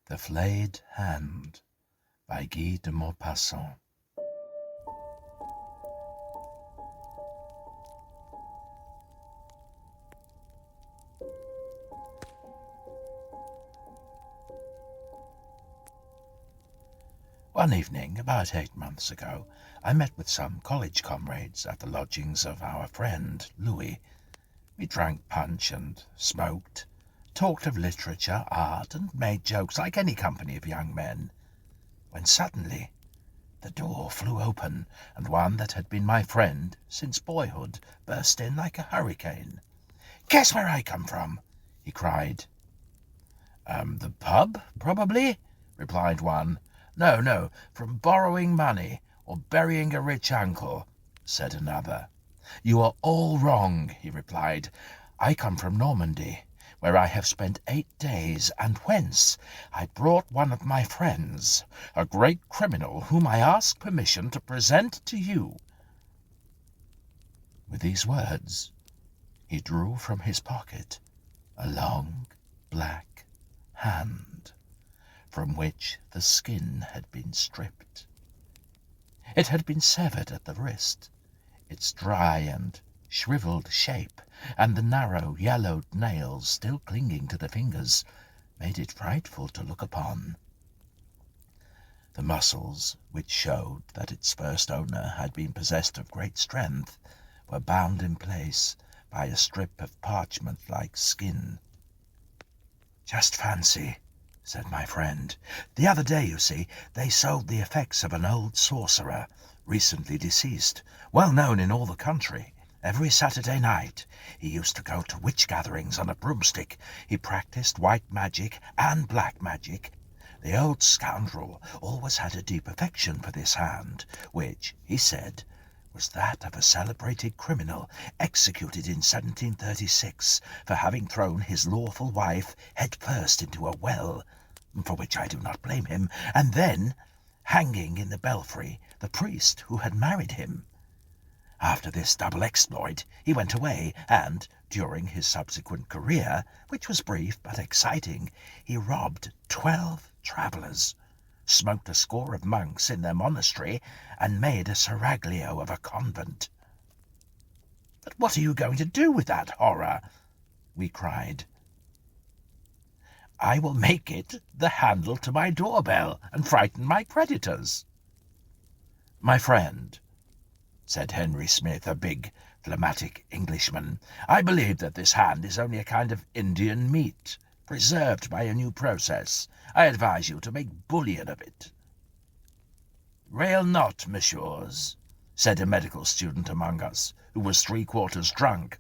The Flayed Hand by Guy De Maupassant. One evening, about 8 months ago, I met with some college comrades at the lodgings of our friend Louis. We drank punch and smoked, talked of literature, art, and made jokes like any company of young men, when suddenly the door flew open, and one that had been my friend since boyhood burst in like a hurricane. "Guess where I come from?" he cried. The pub, probably," replied one. No, from borrowing money or burying a rich uncle," said another. "You are all wrong," he replied. "I come from Normandy, where I have spent 8 days, and whence I brought one of my friends, a great criminal whom I ask permission to present to you." With these words, he drew from his pocket a long black hand, from which the skin had been stripped. It had been severed at the wrist. Its dry and shriveled shape, and the narrow yellowed nails still clinging to the fingers, made it frightful to look upon. The muscles, which showed that its first owner had been possessed of great strength, were bound in place by a strip of parchment-like skin. "Just fancy," said my friend. "The other day, you see, they sold the effects of an old sorcerer, recently deceased, well known in all the country. Every Saturday night he used to go to witch gatherings on a broomstick. He practised white magic and black magic. The old scoundrel always had a deep affection for this hand, which, he said, was that of a celebrated criminal executed in 1736 for having thrown his lawful wife head first into a well, for which I do not blame him, and then hanging in the belfry the priest who had married him. After this double exploit he went away, and during his subsequent career, which was brief but exciting, he robbed 12 travellers, smoked a score of monks in their monastery, and made a seraglio of a convent." "But what are you going to do with that horror?" we cried. "I will make it the handle to my doorbell and frighten my creditors." "My friend," said Henry Smith, a big, phlegmatic Englishman, "I believe that this hand is only a kind of Indian meat, preserved by a new process. I advise you to make bouillon of it." "Rail not, messieurs," said a medical student among us, who was 3/4 drunk.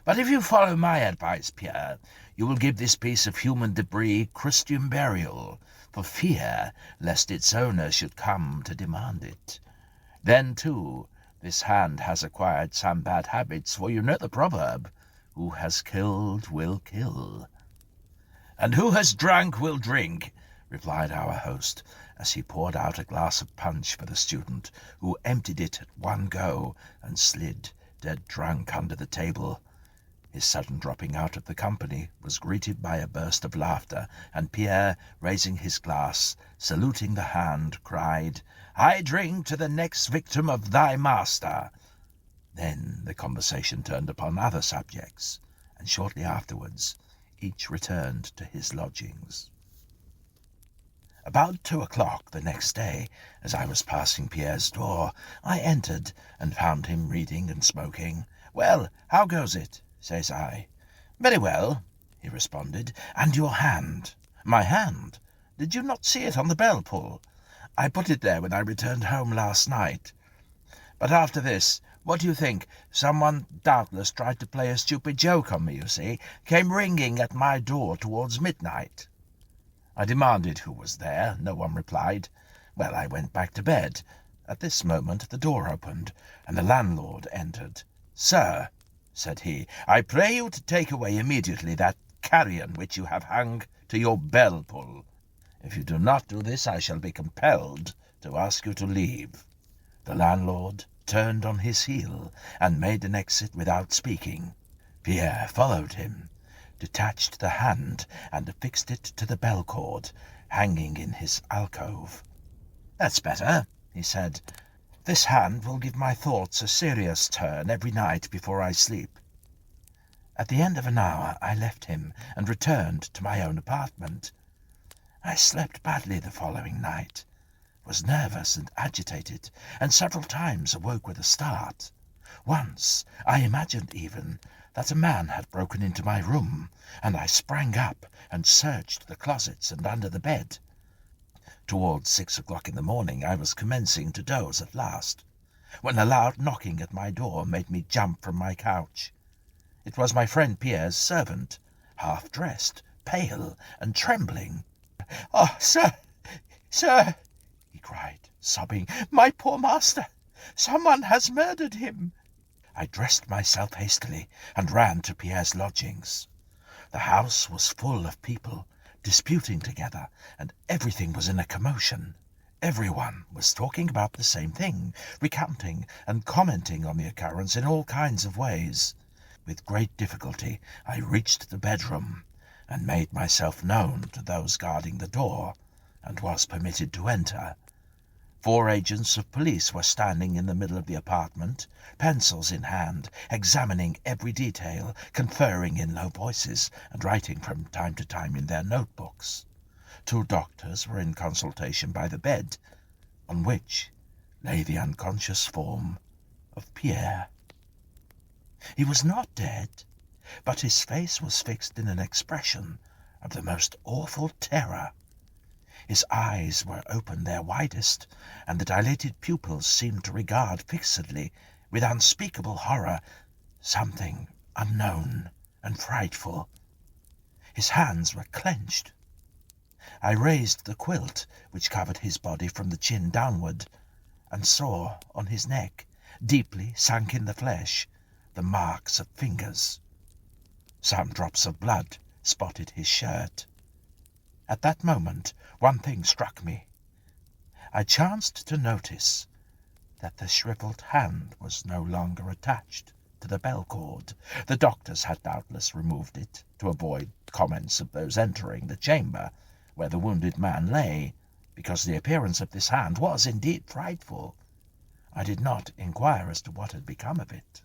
"But if you follow my advice, Pierre, you will give this piece of human debris Christian burial, for fear lest its owner should come to demand it. Then, too, this hand has acquired some bad habits, for you know the proverb, 'Who has killed will kill.'" "And who has drunk will drink," replied our host, as he poured out a glass of punch for the student, who emptied it at one go and slid dead drunk under the table. His sudden dropping out of the company was greeted by a burst of laughter, and Pierre, raising his glass, saluting the hand, cried, "I drink to the next victim of thy master." Then the conversation turned upon other subjects, and shortly afterwards each returned to his lodgings. About 2 o'clock the next day, as I was passing Pierre's door, I entered and found him reading and smoking. "Well, how goes it?" says I. "Very well," he responded. "And your hand?" "My hand? Did you not see it on the bell pull? I put it there when I returned home last night. But after this, what do you think? Someone doubtless tried to play a stupid joke on me, you see, came ringing at my door towards midnight. I demanded who was there. No one replied. Well, I went back to bed. At this moment the door opened, and the landlord entered. "Sir," said he, "I pray you to take away immediately that carrion which you have hung to your bell-pull. If you do not do this, I shall be compelled to ask you to leave." The landlord turned on his heel and made an exit without speaking. Pierre followed him. detached the hand and affixed it to the bell cord hanging in his alcove. "That's better," he said. "This hand will give my thoughts a serious turn every night before I sleep." At the end of an hour I left him and returned to my own apartment. I slept badly the following night, was nervous and agitated, and several times awoke with a start. Once I imagined even that a man had broken into my room, and I sprang up and searched the closets and under the bed. Towards 6 o'clock in the morning I was commencing to doze at last, when a loud knocking at my door made me jump from my couch. It was my friend Pierre's servant, half-dressed, pale, and trembling. "Oh, sir, sir," he cried, sobbing, "my poor master! Someone has murdered him!" I dressed myself hastily and ran to Pierre's lodgings. The house was full of people, disputing together, and everything was in a commotion. Everyone was talking about the same thing, recounting and commenting on the occurrence in all kinds of ways. With great difficulty I reached the bedroom and made myself known to those guarding the door, and was permitted to enter. 4 agents of police were standing in the middle of the apartment, pencils in hand, examining every detail, conferring in low voices, and writing from time to time in their notebooks. 2 doctors were in consultation by the bed, on which lay the unconscious form of Pierre. He was not dead, but his face was fixed in an expression of the most awful terror. His eyes were open their widest, and the dilated pupils seemed to regard fixedly, with unspeakable horror, something unknown and frightful. His hands were clenched. I raised the quilt which covered his body from the chin downward, and saw on his neck, deeply sunk in the flesh, the marks of fingers. Some drops of blood spotted his shirt. At that moment one thing struck me. I chanced to notice that the shriveled hand was no longer attached to the bell cord. The doctors had doubtless removed it to avoid comments of those entering the chamber where the wounded man lay, because the appearance of this hand was indeed frightful. I did not inquire as to what had become of it.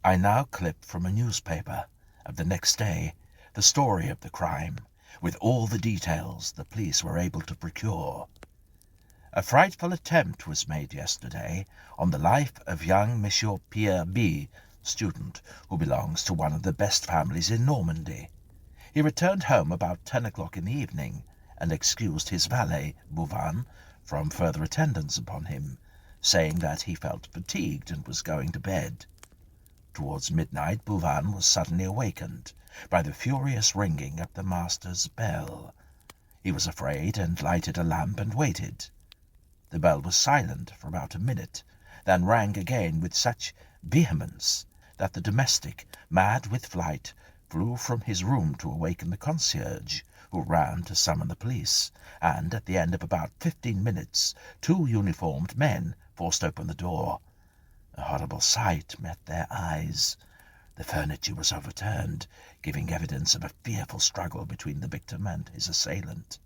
I now clip from a newspaper of the next day the story of the crime, with all the details the police were able to procure. A frightful attempt was made yesterday on the life of young Monsieur Pierre B., student, who belongs to one of the best families in Normandy. He returned home about 10 o'clock in the evening, and excused his valet, Bouvin, from further attendance upon him, saying that he felt fatigued and was going to bed. Towards midnight Bouvin was suddenly awakened by the furious ringing at the master's bell. He was afraid and lighted a lamp and waited. The bell was silent for about a minute, then rang again with such vehemence that the domestic, mad with fright, flew from his room to awaken the concierge, who ran to summon the police, and at the end of about 15 minutes 2 uniformed men forced open the door. A horrible sight met their eyes. The furniture was overturned, giving evidence of a fearful struggle between the victim and his assailant.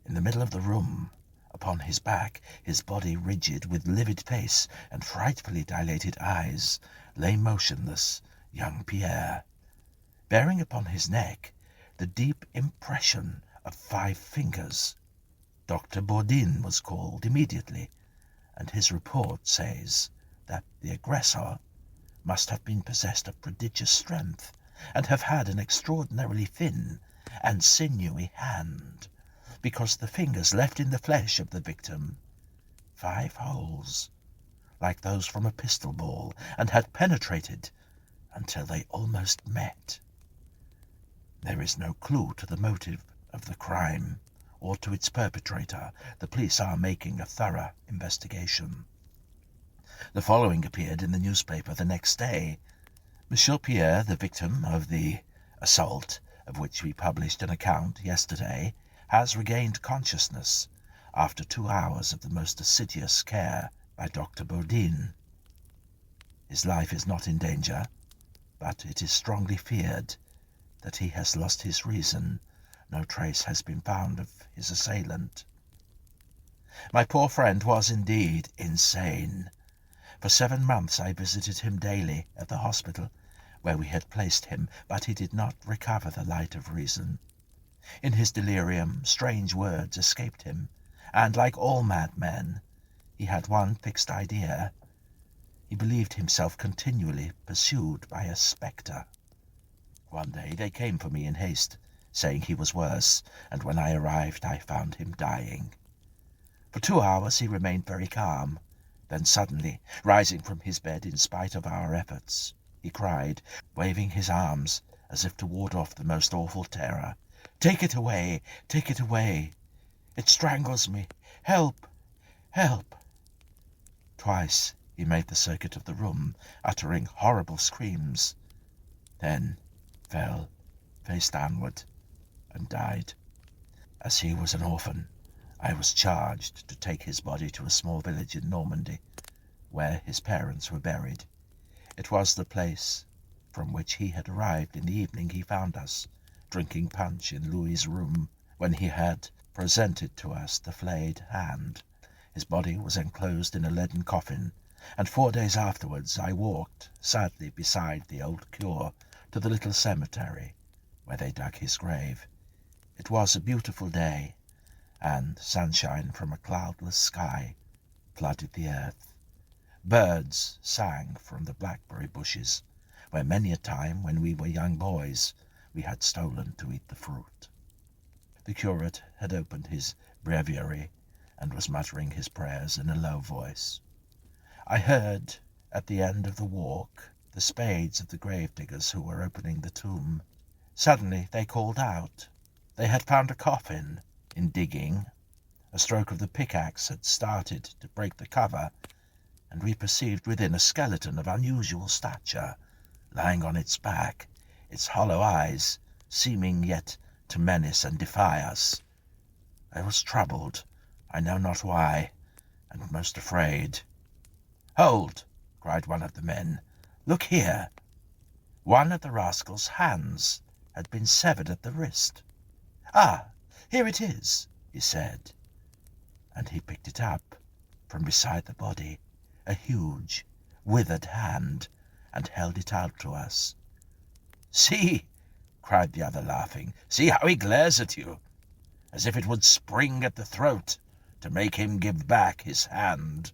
In the middle of the room, upon his back, his body rigid, with livid face and frightfully dilated eyes, lay motionless young Pierre, bearing upon his neck the deep impression of 5 fingers. Dr. Bourdin was called immediately, and his report says that the aggressor must have been possessed of prodigious strength, and have had an extraordinarily thin and sinewy hand, because the fingers left in the flesh of the victim 5 holes, like those from a pistol ball, and had penetrated until they almost met. There is no clue to the motive of the crime, or to its perpetrator. The police are making a thorough investigation. The following appeared in the newspaper the next day. Monsieur Pierre, the victim of the assault, of which we published an account yesterday, has regained consciousness after 2 hours of the most assiduous care by Dr. Bourdin. His life is not in danger, but it is strongly feared that he has lost his reason. No trace has been found of his assailant. My poor friend was indeed insane. For 7 months I visited him daily at the hospital where we had placed him, but he did not recover the light of reason. In his delirium, strange words escaped him, and, like all madmen, he had one fixed idea. He believed himself continually pursued by a spectre. One day they came for me in haste, saying he was worse, and when I arrived I found him dying. For 2 hours he remained very calm. Then suddenly, rising from his bed in spite of our efforts, he cried, waving his arms as if to ward off the most awful terror, "Take it away! Take it away! It strangles me! Help! Help!" Twice he made the circuit of the room, uttering horrible screams, then fell face downward and died. As he was an orphan, I was charged to take his body to a small village in Normandy, where his parents were buried. It was the place from which he had arrived in the evening he found us, drinking punch in Louis's room, when he had presented to us the flayed hand. His body was enclosed in a leaden coffin, and 4 days afterwards I walked sadly beside the old cure to the little cemetery where they dug his grave. It was a beautiful day, and sunshine from a cloudless sky flooded the earth. Birds sang from the blackberry bushes, where many a time when we were young boys we had stolen to eat the fruit. The curate had opened his breviary and was muttering his prayers in a low voice. I heard, at the end of the walk, the spades of the gravediggers who were opening the tomb. Suddenly they called out. They had found a coffin. In digging, a stroke of the pickaxe had started to break the cover, and we perceived within a skeleton of unusual stature, lying on its back, its hollow eyes seeming yet to menace and defy us. I was troubled, I know not why, and most afraid. "Hold!" cried one of the men. "Look here!" One of the rascal's hands had been severed at the wrist. "Ah, here it is," he said, and he picked it up from beside the body, a huge, withered hand, and held it out to us. "See!" cried the other, laughing. "See how he glares at you, as if it would spring at the throat to make him give back his hand."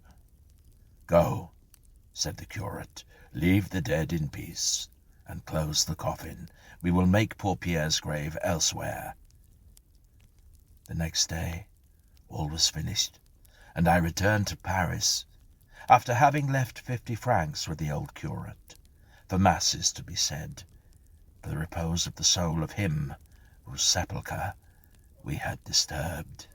"Go," said the curate, "leave the dead in peace, and close the coffin. We will make poor Pierre's grave elsewhere." The next day all was finished, and I returned to Paris, after having left 50 francs with the old curate, for masses to be said, for the repose of the soul of him whose sepulchre we had disturbed.